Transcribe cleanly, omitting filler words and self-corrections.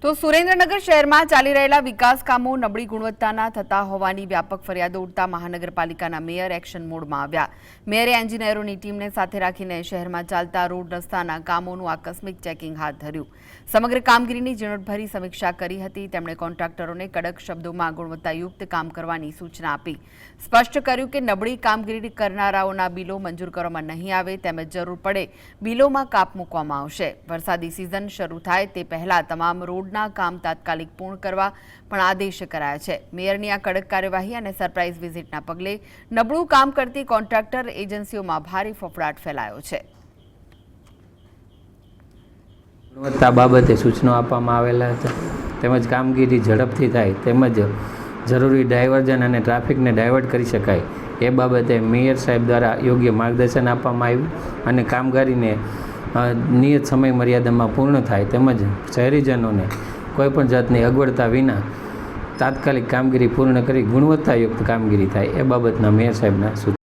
તો સુરેન્દ્રનગર શહેરમાં ચાલી રહેલા વિકાસ કામો નબળી ગુણવત્તાના થતા હોવાની વ્યાપક ફરિયાદો ઉઠતા મહાનગરપાલિકાના મેયર એક્શન મોડમાં આવ્યા। મેયરે એન્જિનિયરોની ટીમને સાથે રાખીને શહેરમાં ચાલતા રોડ રસ્તાના કામોનું આકસ્મિક ચેકિંગ હાથ ધર્યું। સમગ્ર કામગીરીની ઝીણવટભરી સમીક્ષા કરી હતી। તેમણે કોન્ટ્રાક્ટરોને કડક શબ્દોમાં ગુણવત્તાયુક્ત કામ કરવાની સૂચના આપી। સ્પષ્ટ કર્યું કે નબળી કામગીરી કરનારાઓના બિલો મંજૂર કરવામાં નહીં આવે, તેમજ જરૂર પડે બિલોમાં કાપ મૂકવામાં આવશે। વરસાદી સિઝન શરૂ થાય તે પહેલા તમામ રોડ કામ તાત્કાલિક પૂર્ણ કરવા પણ આદેશ કરાયા છે। મેયરની આ કડક કાર્યવાહી અને સરપ્રાઇઝ વિઝિટના પગલે નબળું કામ કરતી કોન્ટ્રાક્ટર એજન્સીઓમાં ભારે ફફડાટ ફેલાયો છે। ગુણવત્તા બાબતે સૂચનો આપવામાં આવેલા હતા, તેમજ કામગીરી ઝડપથી થાય તેમજ જરૂરી ડાયવર્ઝન અને ટ્રાફિકને ડાયવર્ટ કરી શકાય એ બાબતે મેયર સાહેબ દ્વારા યોગ્ય માર્ગદર્શન આપવામાં આવ્યું અને કામગીરીને નિયત સમય મર્યાદામાં પૂર્ણ થાય તેમજ શહેરીજનોને કોઈપણ જાતની અગવડતા વિના તાત્કાલિક કામગીરી પૂર્ણ કરી ગુણવત્તાયુક્ત કામગીરી થાય એ બાબતના મેયર સાહેબના સૂચના